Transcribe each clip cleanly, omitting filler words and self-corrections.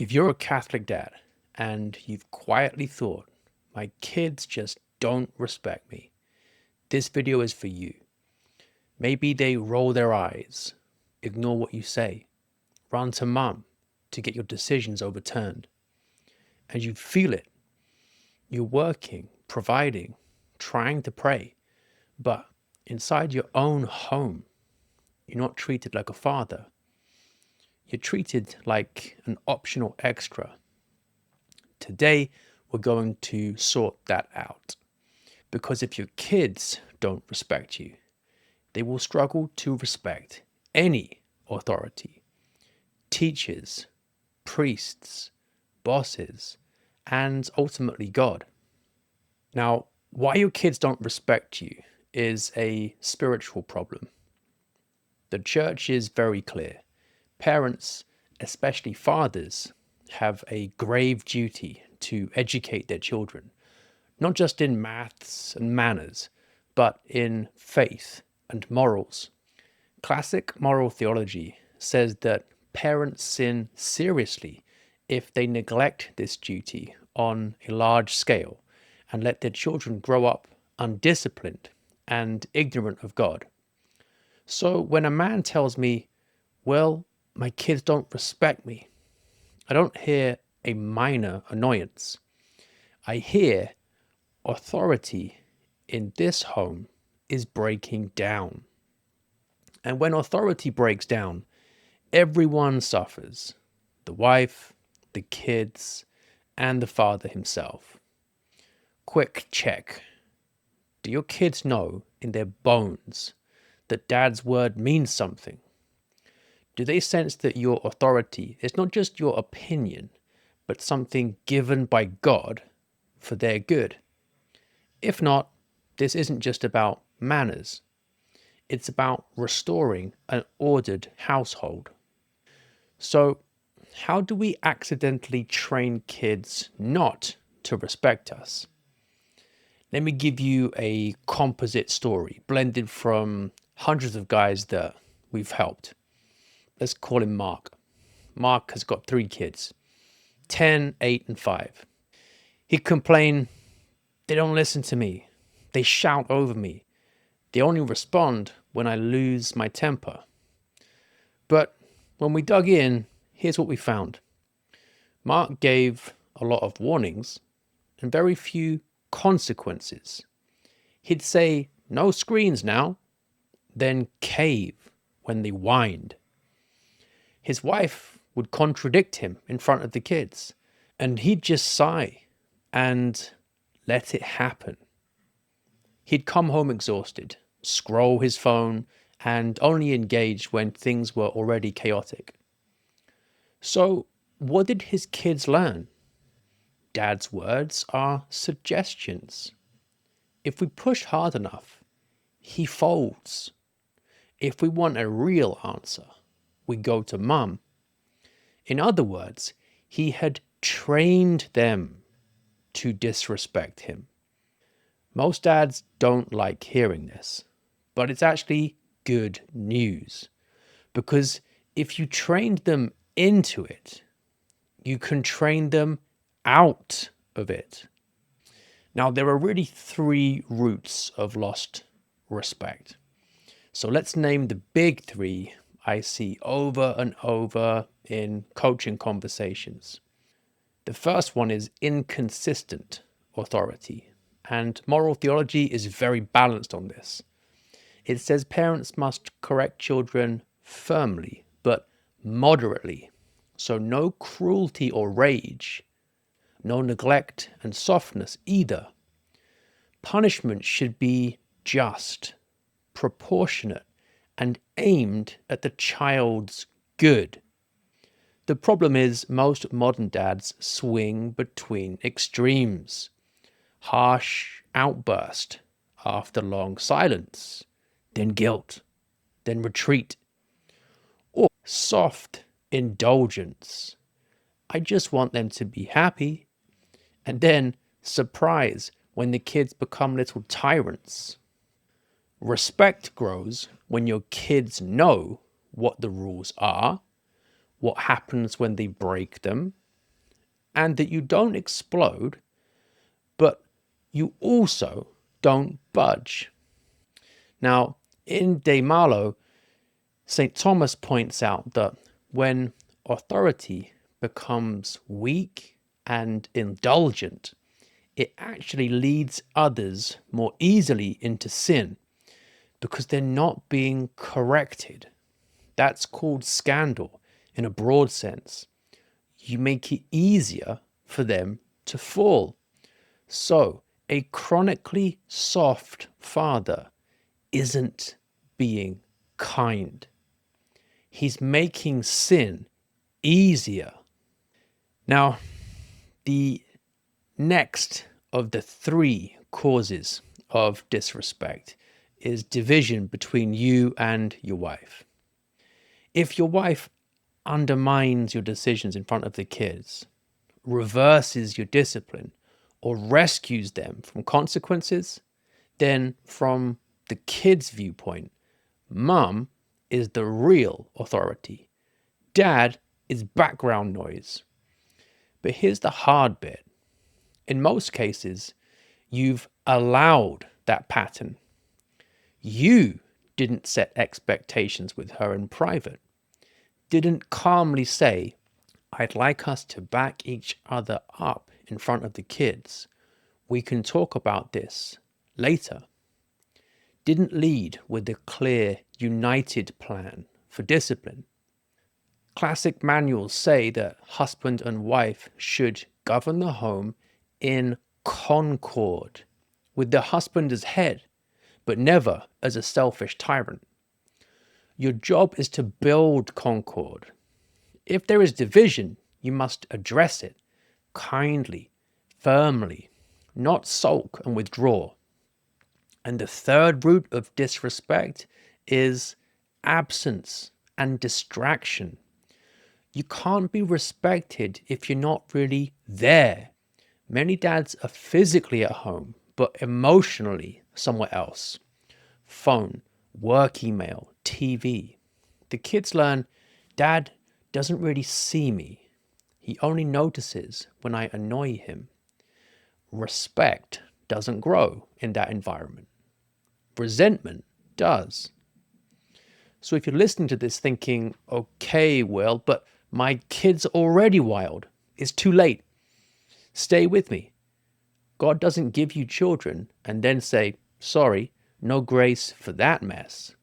If you're a Catholic dad and you've quietly thought, my kids just don't respect me, this video is for you. Maybe they roll their eyes, ignore what you say, run to mum to get your decisions overturned. And you feel it. You're working, providing, trying to pray, but inside your own home, you're not treated like a father. You're treated like an optional extra. Today, we're going to sort that out. Because if your kids don't respect you, they will struggle to respect any authority. Teachers, priests, bosses, and ultimately God. Now, why your kids don't respect you is a spiritual problem. The church is very clear. Parents, especially fathers, have a grave duty to educate their children, not just in maths and manners, but in faith and morals. Classic moral theology says that parents sin seriously if they neglect this duty on a large scale and let their children grow up undisciplined and ignorant of God. So when a man tells me, well, my kids don't respect me, I don't hear a minor annoyance. I hear authority in this home is breaking down. And when authority breaks down, everyone suffers. The wife, the kids, and the father himself. Quick check. Do your kids know in their bones that dad's word means something? Do they sense that your authority is not just your opinion, but something given by God for their good? If not, this isn't just about manners. It's about restoring an ordered household. So, how do we accidentally train kids not to respect us? Let me give you a composite story blended from hundreds of guys that we've helped. Let's call him Mark. Mark has got 3 kids, 10, 8, and 5. He'd complain, they don't listen to me. They shout over me. They only respond when I lose my temper. But when we dug in, here's what we found. Mark gave a lot of warnings and very few consequences. He'd say, no screens now, then cave when they whined. His wife would contradict him in front of the kids, and he'd just sigh and let it happen. He'd come home exhausted, scroll his phone, and only engage when things were already chaotic. So, what did his kids learn? Dad's words are suggestions. If we push hard enough, he folds. If we want a real answer, we go to mum. In other words, he had trained them to disrespect him. Most dads don't like hearing this, but it's actually good news. Because if you trained them into it, you can train them out of it. Now, there are really 3 roots of lost respect. So let's name the big 3 I see over and over in coaching conversations. The first one is inconsistent authority. And moral theology is very balanced on this. It says parents must correct children firmly, but moderately. So no cruelty or rage, no neglect and softness either. Punishment should be just, proportionate, and aimed at the child's good. The problem is most modern dads swing between extremes. Harsh outburst after long silence, then guilt, then retreat, or soft indulgence. I just want them to be happy, and then surprise when the kids become little tyrants. Respect grows when your kids know what the rules are, what happens when they break them, and that you don't explode, but you also don't budge. Now, in De Malo, St. Thomas points out that when authority becomes weak and indulgent, it actually leads others more easily into sin because they're not being corrected. That's called scandal in a broad sense. You make it easier for them to fall. So, a chronically soft father isn't being kind. He's making sin easier. Now, the next of the three causes of disrespect is division between you and your wife. If your wife undermines your decisions in front of the kids, reverses your discipline, or rescues them from consequences, then from the kids' viewpoint, mum is the real authority. Dad is background noise. But here's the hard bit. In most cases, you've allowed that pattern. You didn't set expectations with her in private, didn't calmly say, I'd like us to back each other up in front of the kids. We can talk about this later. Didn't lead with a clear, united plan for discipline. Classic manuals say that husband and wife should govern the home in concord, with the husband as head, but never as a selfish tyrant. Your job is to build concord. If there is division, you must address it kindly, firmly, not sulk and withdraw. And the third root of disrespect is absence and distraction. You can't be respected if you're not really there. Many dads are physically at home, but emotionally somewhere else. Phone, work email, TV. The kids learn, Dad doesn't really see me. He only notices when I annoy him. Respect doesn't grow in that environment. Resentment does. So if you're listening to this thinking, okay, Will, but my kid's already wild, it's too late. Stay with me. God doesn't give you children and then say, sorry, no grace for that mess.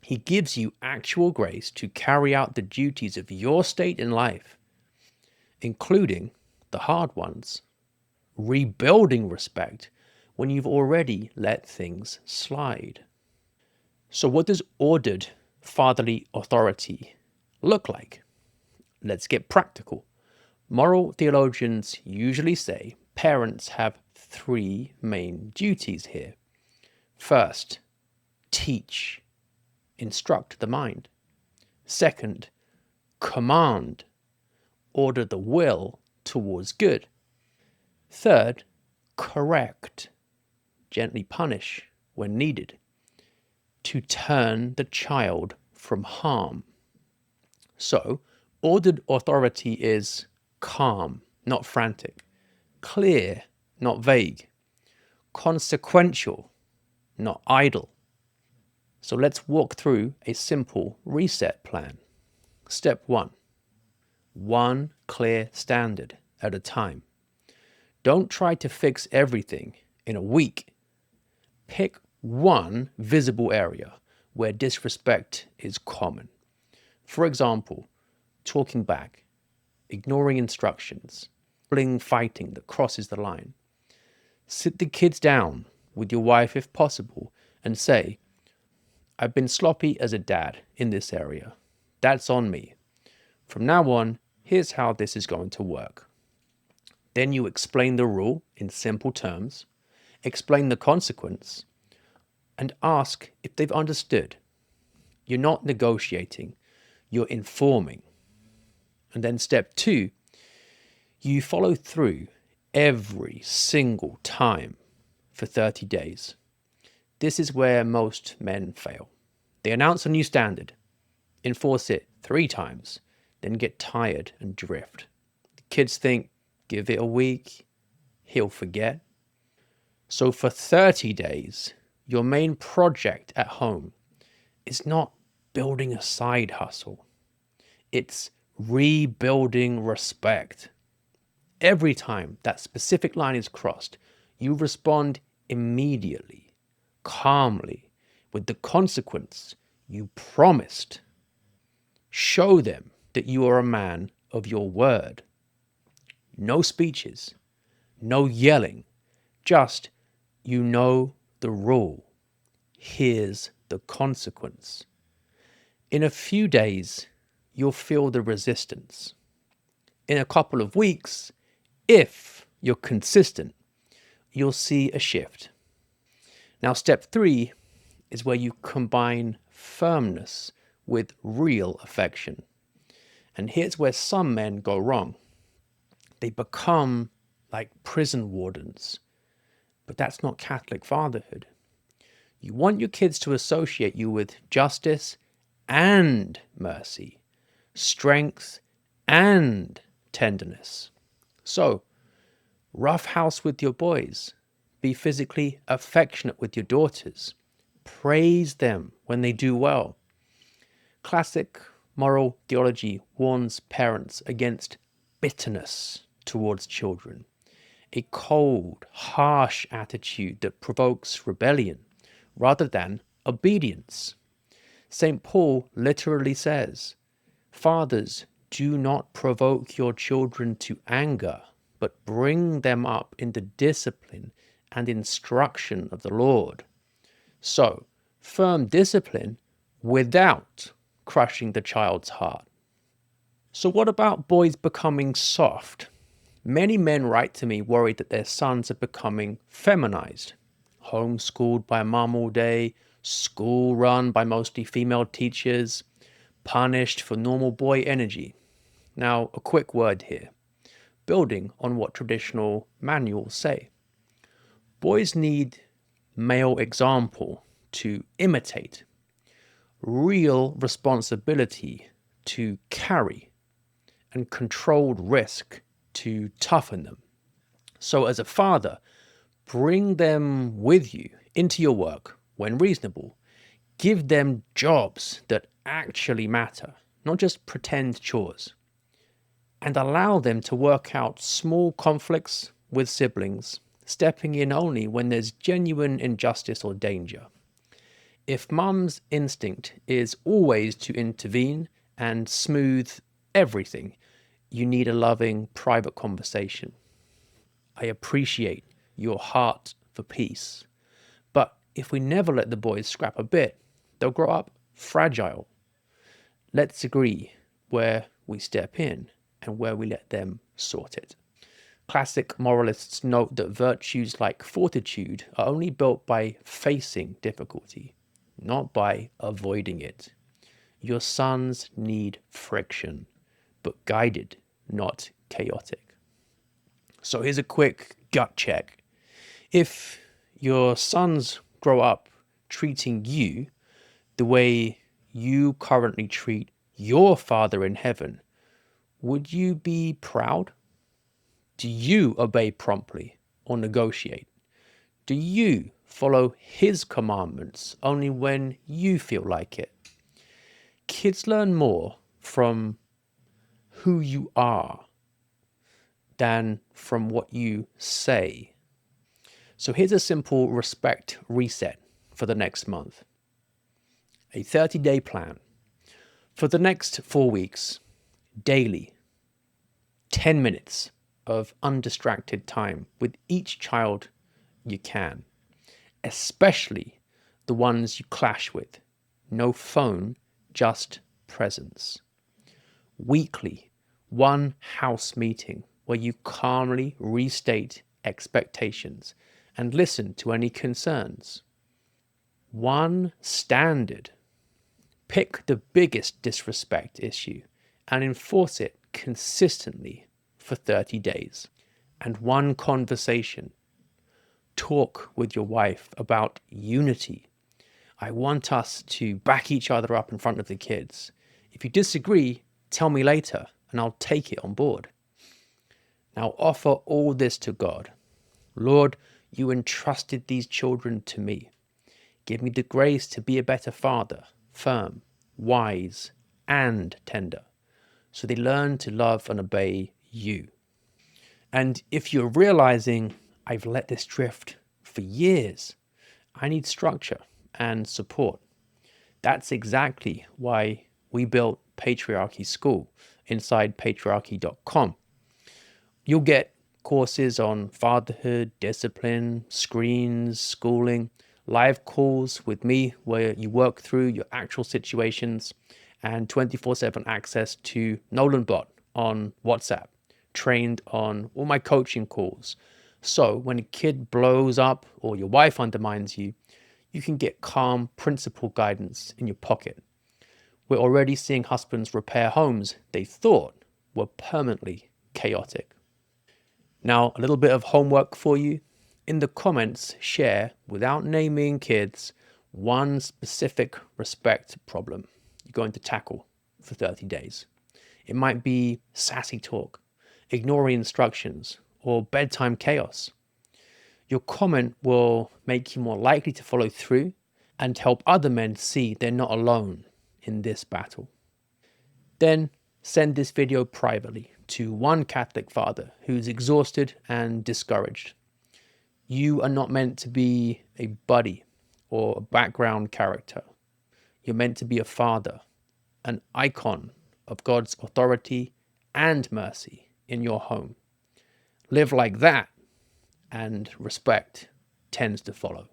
He gives you actual grace to carry out the duties of your state in life, including the hard ones. Rebuilding respect when you've already let things slide. So what does ordered fatherly authority look like? Let's get practical. Moral theologians usually say parents have three main duties here. First, teach, instruct the mind. Second, command, order the will towards good. Third, correct, gently punish when needed, to turn the child from harm. So, ordered authority is calm, not frantic, clear, not vague, consequential, not idle. So let's walk through a simple reset plan. Step 1, one clear standard at a time. Don't try to fix everything in a week. Pick one visible area where disrespect is common. For example, talking back, ignoring instructions, fighting that crosses the line. Sit the kids down with your wife if possible and say, I've been sloppy as a dad in this area. That's on me. From now on, here's how this is going to work. Then you explain the rule in simple terms, explain the consequence, and ask if they've understood. You're not negotiating, you're informing. And then step 2, you follow through every single time for 30 days. This is where most men fail. They announce a new standard, enforce it 3 times, then get tired and drift. The kids think, Give it a week, he'll forget. So for 30 days, your main project at home is not building a side hustle. It's rebuilding respect. Every time that specific line is crossed, you respond immediately, calmly, with the consequence you promised. Show them that you are a man of your word. No speeches, no yelling, just you know the rule. Here's the consequence. In a few days, you'll feel the resistance. In a couple of weeks, if you're consistent, you'll see a shift. Now, step 3 is where you combine firmness with real affection. And here's where some men go wrong. They become like prison wardens. But that's not Catholic fatherhood. You want your kids to associate you with justice and mercy, strength and tenderness. So, roughhouse with your boys. Be physically affectionate with your daughters. Praise them when they do well. Classic moral theology warns parents against bitterness towards children, a cold, harsh attitude that provokes rebellion rather than obedience. St. Paul literally says, "Fathers, do not provoke your children to anger, but bring them up in the discipline and instruction of the Lord." So, firm discipline without crushing the child's heart. So what about boys becoming soft? Many men write to me worried that their sons are becoming feminized. Homeschooled by mom all day, school run by mostly female teachers, punished for normal boy energy. Now, a quick word here, building on what traditional manuals say. Boys need male example to imitate, real responsibility to carry, and controlled risk to toughen them. So as a father, bring them with you into your work when reasonable. Give them jobs that actually matter, not just pretend chores. And allow them to work out small conflicts with siblings, stepping in only when there's genuine injustice or danger. If mum's instinct is always to intervene and smooth everything, you need a loving, private conversation. I appreciate your heart for peace. But if we never let the boys scrap a bit, they'll grow up fragile. Let's agree where we step in and where we let them sort it. Classic moralists note that virtues like fortitude are only built by facing difficulty, not by avoiding it. Your sons need friction, but guided, not chaotic. So here's a quick gut check. If your sons grow up treating you the way you currently treat your Father in heaven, would you be proud? Do you obey promptly or negotiate? Do you follow his commandments only when you feel like it? Kids learn more from who you are than from what you say. So here's a simple respect reset for the next month. A 30-day plan. For the next 4 weeks, daily, 10 minutes of undistracted time with each child you can, especially the ones you clash with. No phone, just presence. Weekly, one house meeting where you calmly restate expectations and listen to any concerns. One standard. Pick the biggest disrespect issue and enforce it consistently for 30 days. And one conversation. Talk with your wife about unity. I want us to back each other up in front of the kids. If you disagree, tell me later and I'll take it on board. Now offer all this to God. Lord, you entrusted these children to me. Give me the grace to be a better father, firm, wise, and tender, so they learn to love and obey you. And if you're realizing, I've let this drift for years, I need structure and support. That's exactly why we built Patriarchy School inside patriarchy.com. You'll get courses on fatherhood, discipline, screens, schooling, live calls with me where you work through your actual situations, and 24/7 access to NolanBot on WhatsApp, trained on all my coaching calls. So when a kid blows up or your wife undermines you, you can get calm, principled guidance in your pocket. We're already seeing husbands repair homes they thought were permanently chaotic. Now, a little bit of homework for you. In the comments, share, without naming kids, one specific respect problem you're going to tackle for 30 days. It might be sassy talk, ignoring instructions, or bedtime chaos. Your comment will make you more likely to follow through and help other men see they're not alone in this battle. Then send this video privately to one Catholic father who's exhausted and discouraged. You are not meant to be a buddy or a background character. You're meant to be a father, an icon of God's authority and mercy in your home. Live like that, and respect tends to follow.